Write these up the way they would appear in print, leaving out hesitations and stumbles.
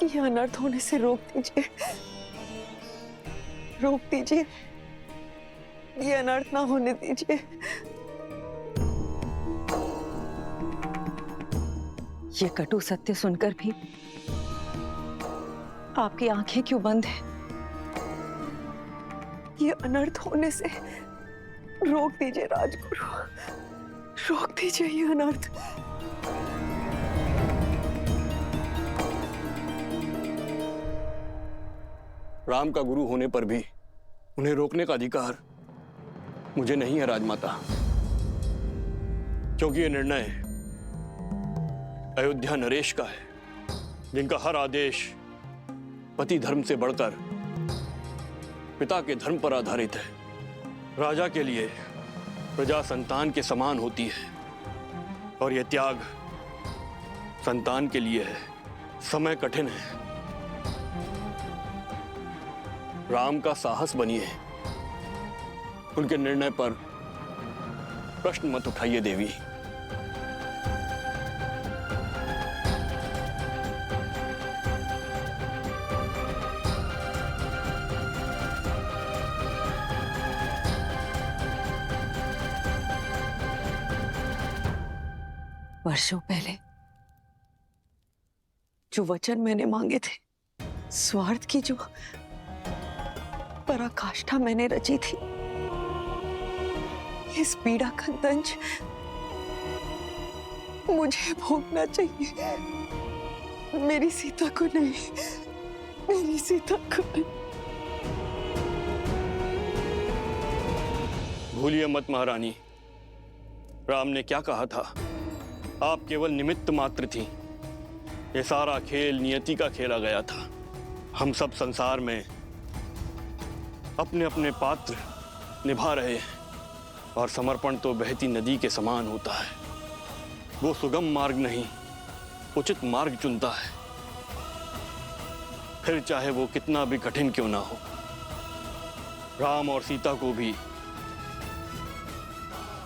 ये अनर्थ होने से रोक दीजिए, रोक दीजिए, ये अनर्थ ना होने दीजिए। ये कटु सत्य सुनकर भी आपकी आंखें क्यों बंद हैं? ये अनर्थ होने से रोक दीजिए राजगुरु, रोक दीजिए ये अनर्थ। राम का गुरु होने पर भी उन्हें रोकने का अधिकार मुझे नहीं है राजमाता, क्योंकि ये निर्णय अयोध्या नरेश का है, जिनका हर आदेश पति धर्म से बढ़कर पिता के धर्म पर आधारित है। राजा के लिए प्रजा संतान के समान होती है, और यह त्याग संतान के लिए है। समय कठिन है, राम का साहस बनिए, उनके निर्णय पर प्रश्न मत उठाइए देवी। वर्षों पहले जो वचन मैंने मांगे थे, स्वार्थ की जो पराकाष्ठा मैंने रची थी, इस पीड़ा का दंश मुझे भोगना चाहिए, मेरी सीता को नहीं, मेरी सीता को नहीं। भूलिए मत महारानी, राम ने क्या कहा था? आप केवल निमित्त मात्र थी। ये सारा खेल नियति का खेला गया था। हम सब संसार में अपने अपने पात्र निभा रहे हैं, और समर्पण तो बहती नदी के समान होता है। वो सुगम मार्ग नहीं, उचित मार्ग चुनता है, फिर चाहे वो कितना भी कठिन क्यों ना हो। राम और सीता को भी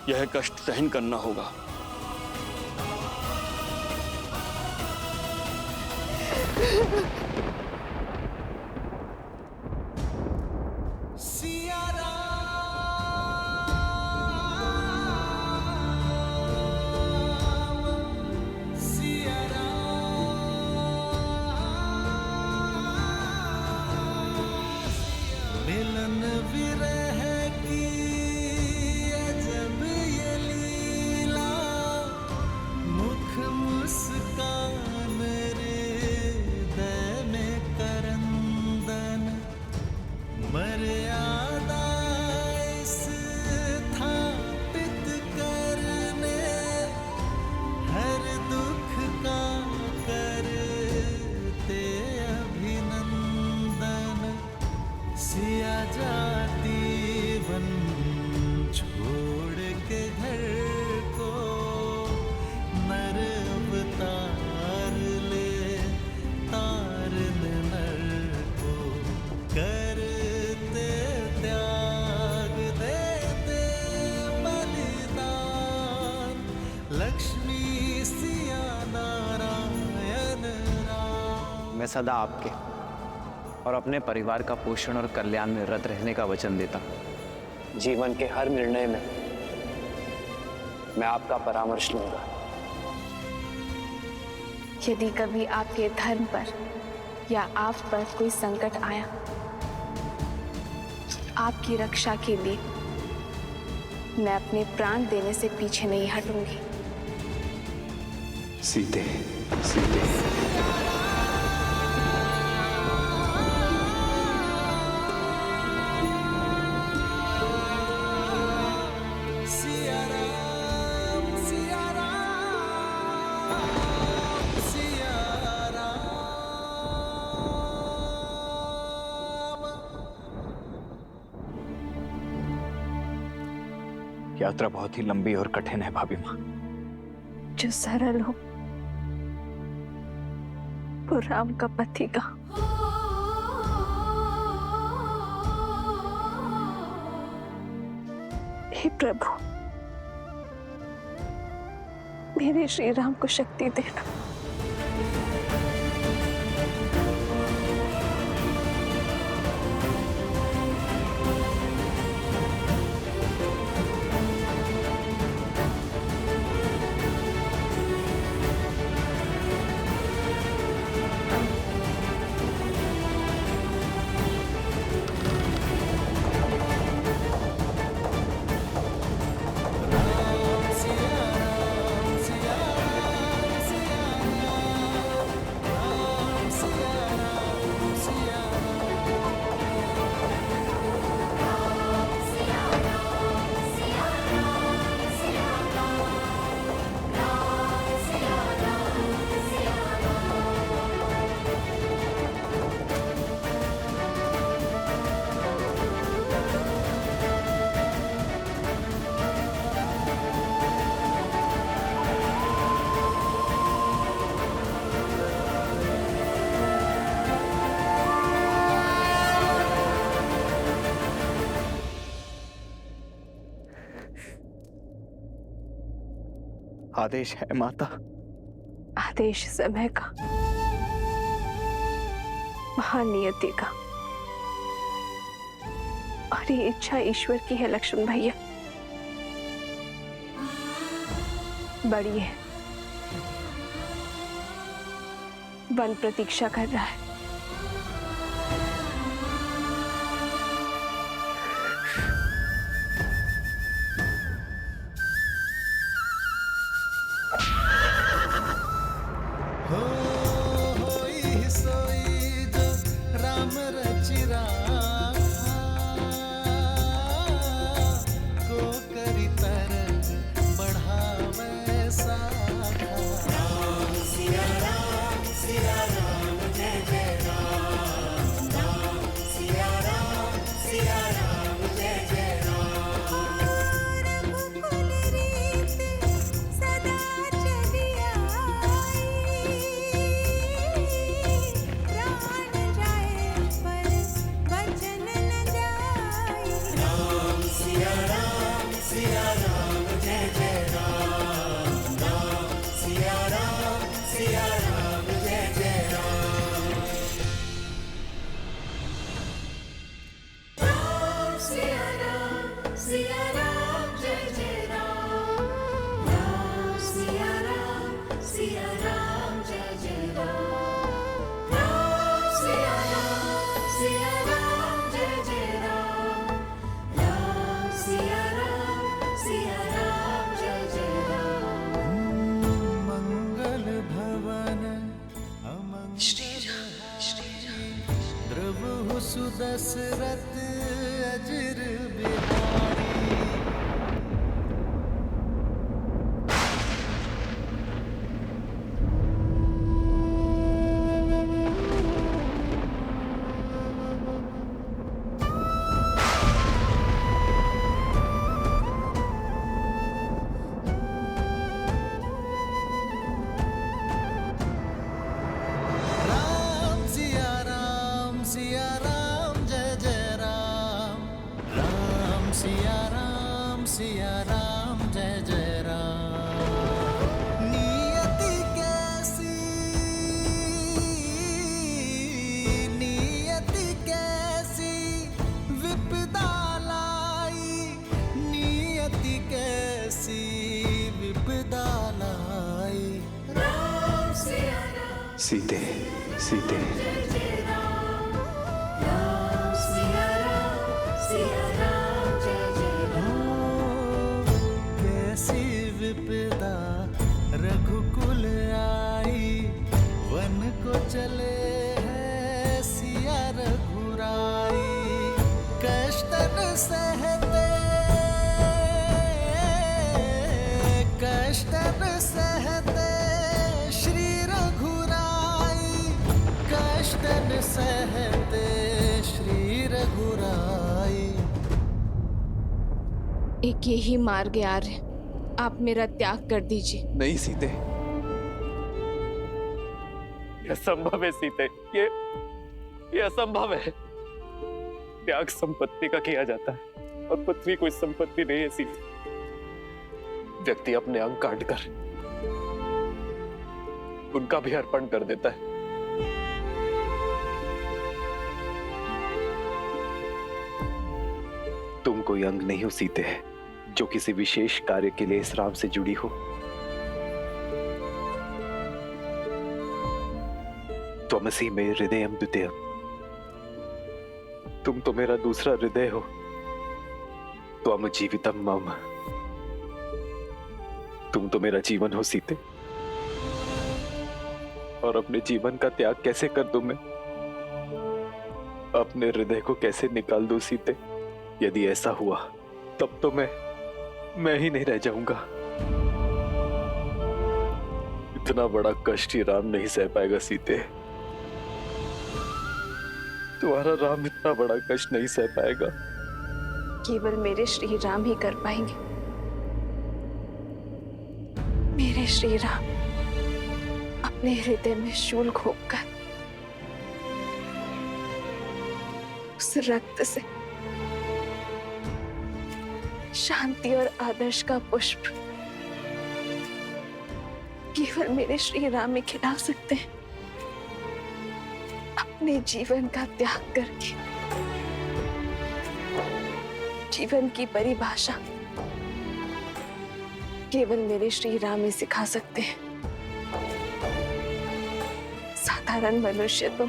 यह कष्ट सहन करना होगा। मिलन विरह की अजब ये लीला, मुख मुस्कान हृदय में करंदन, मर्यादा स्थापित करने, हर दुख का करते अभिनंदन। सिया जाती वन छोड़ के घर को, नर अवतार ले तार नर को, करते त्याग देते बलिदान, लक्ष्मी सिया नारायण राम। मैं सदा आपके और अपने परिवार का पोषण और कल्याण में रत रहने का वचन देता हूं। जीवन के हर निर्णय में मैं आपका परामर्श लूंगा। यदि कभी आपके धर्म पर या आप पर कोई संकट आया, आपकी रक्षा के लिए मैं अपने प्राण देने से पीछे नहीं हटूंगी। सीते, सीते। यात्रा बहुत ही लंबी और कठिन है भाभी माँ। जो सरल हो वो राम का पति का। हे प्रभु, मेरे श्री राम को शक्ति देना। आदेश है माता। आदेश समय का, महानियति का, और ये इच्छा ईश्वर की है लक्ष्मण भैया। बड़ी है, वन प्रतीक्षा कर रहा है। होई सोई जो राम रचि राखा, को करी तरग बढ़ावे साखा। राम सिया राम जय जय राम। राम सिया राम जय जय राम। रघुकुल रीत सदा चली आई, प्राण जाए पर वचन न जाए। राम सिया राम जय जय राम। राम सिया राम जय जय राम। राम सिया राम जय जय राम। राम सिया राम जय जय राम। राम सिया राम जय जय राम। राम सिया राम जय जय राम। मंगल भवन अमंगल हारी, द्रवहु सुदशरथ अजर बिहारी। राम सिया राम जय जय राम। राम सिया राम जय जय राम। नियति कैसी विपदा लाई, नियति कैसी विपदा लाई। राम सिया राम सीते सीते जय जय राम। राम सिया राम जय जय राम। कैसी विपदा रघुकुल आई, वन को चले हैं सिया रघुराई। कष्टन सहते श्री रघुराई। कष्टन सहते श्री रघुराई। एक यही मार्ग है आर्य, आप मेरा त्याग कर दीजिए। नहीं सीते, यह असंभव है सीते, ये असंभव है। त्याग संपत्ति का किया जाता है और पृथ्वी कोई संपत्ति नहीं है सीते। व्यक्ति अपने अंग काट कर उनका भी अर्पण कर देता है। तुम कोई अंग नहीं हो सीते, जो किसी विशेष कार्य के लिए इस राम से जुड़ी हो। त्वमसि मे हृदयम द्वितीयम्। तुम तो मेरा दूसरा हृदय हो। त्वम जीवितम मम। तुम तो मेरा जीवन हो सीते। और अपने जीवन का त्याग कैसे कर दूं मैं? अपने हृदय को कैसे निकाल दूं सीते? यदि ऐसा हुआ तब तो मैं ही नहीं रह जाऊंगा। इतना बड़ा कष्ट ही राम नहीं सह पाएगा सीते। तुम्हारा राम इतना बड़ा कष्ट नहीं सह पाएगा। केवल मेरे श्री राम ही कर पाएंगे। मेरे श्री राम अपने हृदय में शूल घोंपकर उस रक्त से शांति और आदर्श का पुष्प केवल मेरे श्री राम ही खिला सकते हैं, अपने जीवन का त्याग करके। जीवन की परिभाषा केवल मेरे श्री राम ही सिखा सकते हैं। साधारण मनुष्य तो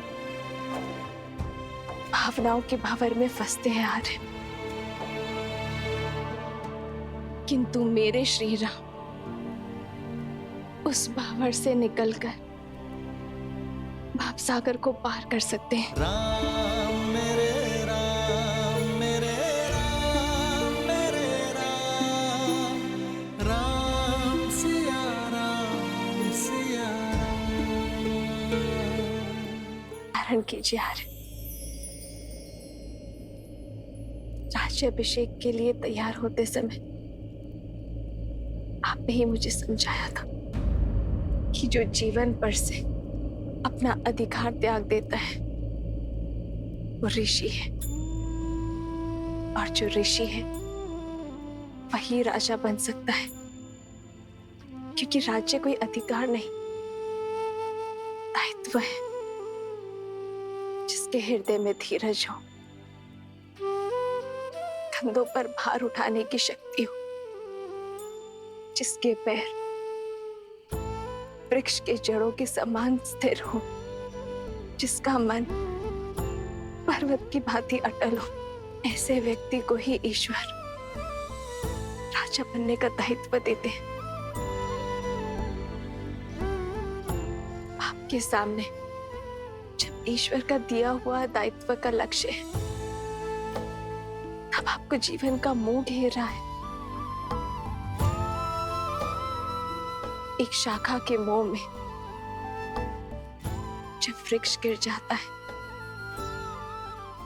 भावनाओं के भावर में फंसते हैं आर्य, किंतु मेरे श्री राम उस भावर से निकलकर भावसागर को पार कर सकते हैं। राम मेरे राम मेरे राम मेरे राम राम सिया राम सिया धारण कीजिए आर्य। राज्याभिषेक के लिए तैयार होते समय आपने ही मुझे समझाया था कि जो जीवन पर से अपना अधिकार त्याग देता है वो ऋषि है, और जो ऋषि है वही राजा बन सकता है, क्योंकि राज्य कोई अधिकार नहीं, दायित्व है। जिसके हृदय में धीरज हो, कंधों पर भार उठाने की शक्ति हो, जिसके पैर वृक्ष के जड़ों के समान स्थिर हो, जिसका मन पर्वत की भांति अटल हो, ऐसे व्यक्ति को ही ईश्वर राजा बनने का दायित्व देते हैं। आपके सामने जब ईश्वर का दिया हुआ दायित्व का लक्ष्य है, तब आपको जीवन का मोह घेर रहा है। एक शाखा के मोह में जब वृक्ष गिर जाता है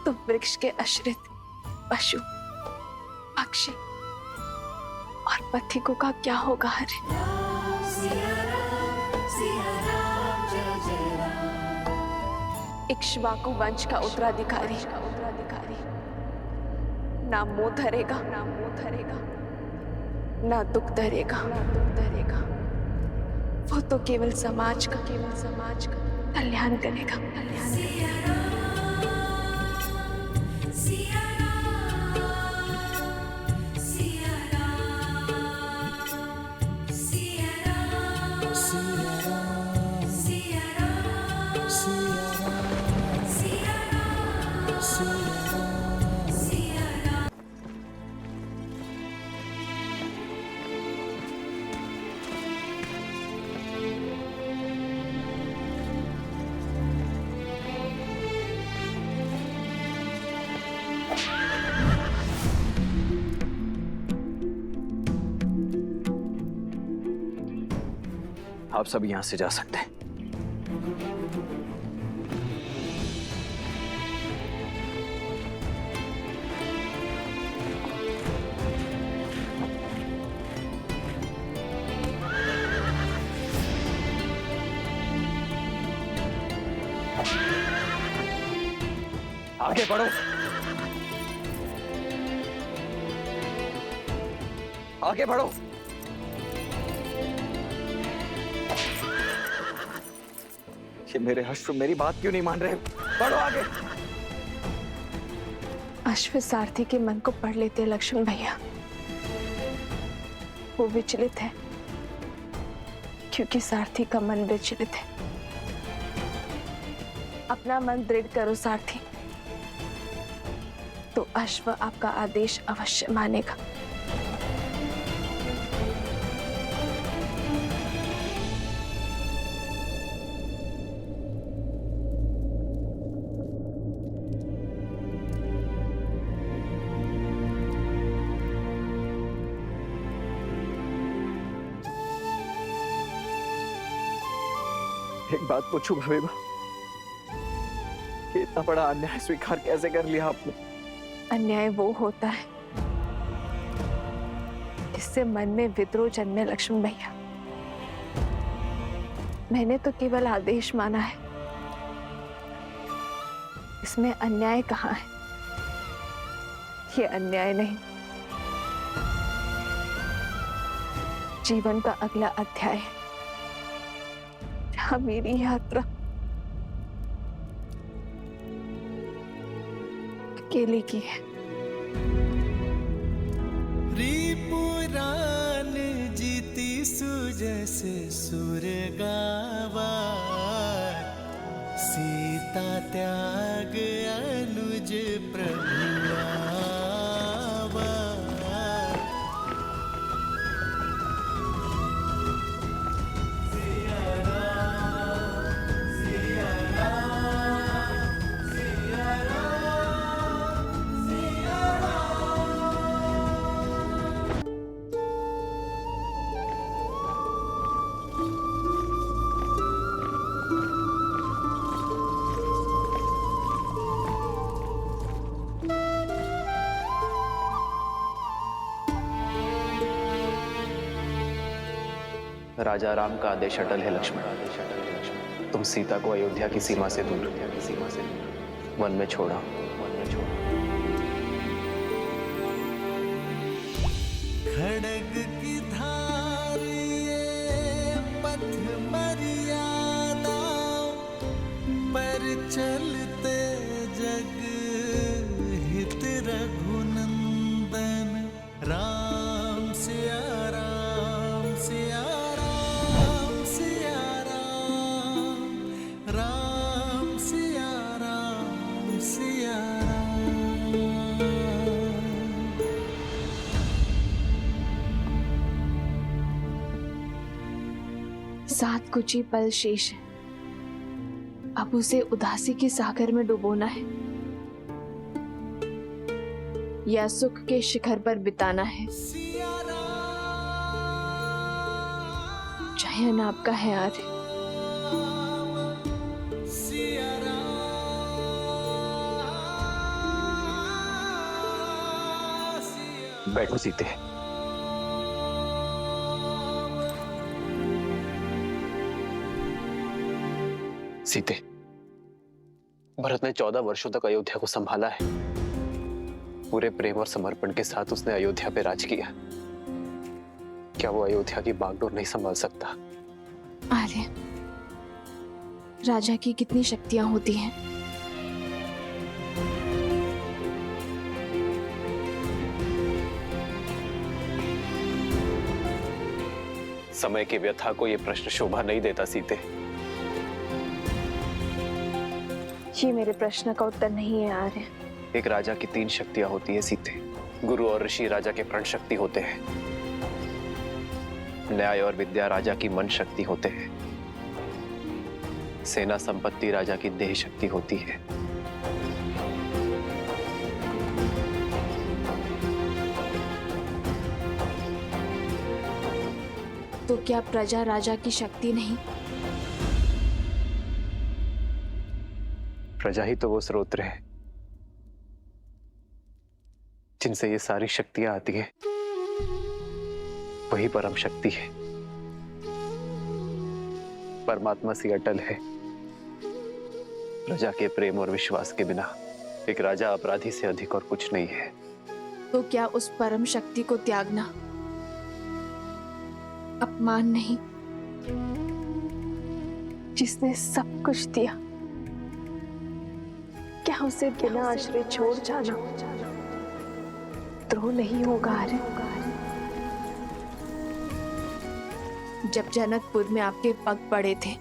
तो वृक्ष के आश्रित पशु, पक्षी और पथिकों का क्या होगा? हरे इक्ष्वाकु वंश का उत्तराधिकारी ना मोह धरेगा, ना दुख धरेगा। वो तो केवल समाज का कल्याण करेगा। आप सब यहां से जा सकते हैं। आगे बढ़ो, आगे बढ़ो। ये मेरे अश्व मेरी बात क्यों नहीं मान रहे? बढ़ो आगे। अश्व सारथी के मन को पढ़ लेते लक्ष्मण भैया। वो विचलित है क्योंकि सारथी का मन विचलित है। अपना मन दृढ़ करो सारथी, तो अश्व आपका आदेश अवश्य मानेगा। एक बात पूछूं भवेबा, कि इतना बड़ा अन्याय स्वीकार कैसे कर लिया आपने? अन्याय वो होता है जिससे मन में विद्रोह जन्मे लक्ष्मण भैया। मैंने तो केवल आदेश माना है, इसमें अन्याय कहाँ है? ये अन्याय नहीं, जीवन का अगला अध्याय है। यहाँ मेरी यात्रा अकेले की है। पुराण जीती सुजस सुर गावा, सीता त्याग अनुज प्रभु आवा। राजा राम का आदेश अटल है लक्ष्मण। तुम सीता को अयोध्या की सीमा से दूर वन में छोड़ा। खड़ग की धार ये पथ मर्यादा, पर चलते जग हित रघुनंदन। राम सिया राम सिया राम सिया राम, राम सिया राम सिया राम। सात कुछ ही पल शेष है, अब उसे उदासी के सागर में डुबोना है या सुख के शिखर पर बिताना है। चयन आपका है आर्य। बैठो सीते। सीते, भरत ने 14 वर्षों तक अयोध्या को संभाला है। पूरे प्रेम और समर्पण के साथ उसने अयोध्या पे राज किया। क्या वो अयोध्या की बागडोर नहीं संभाल सकता? आर्य, राजा की कितनी शक्तियां होती हैं। समय की व्यथा को यह प्रश्न शोभा नहीं देता सीते। ये मेरे प्रश्न का उत्तर नहीं है आर्य। एक राजा की 3 शक्तियां होती है सीते। गुरु और ऋषि राजा के प्रण शक्ति होते हैं। न्याय और विद्या राजा की मन शक्ति होते हैं। सेना संपत्ति राजा की देह शक्ति होती है। तो क्या प्रजा राजा की शक्ति नहीं? प्रजा ही तो वो स्रोत है जिनसे ये सारी शक्तियां आती हैं। वही परम शक्ति है। परमात्मा सी अटल है। प्रजा के प्रेम और विश्वास के बिना एक राजा अपराधी से अधिक और कुछ नहीं है। तो क्या उस परम शक्ति को त्यागना अपमान नहीं? जिसने सब कुछ दिया, क्या उसे बिना आश्रय छोड़ जाना द्रोह नहीं होगा आर्य? जब जनकपुर में आपके पग पड़े थे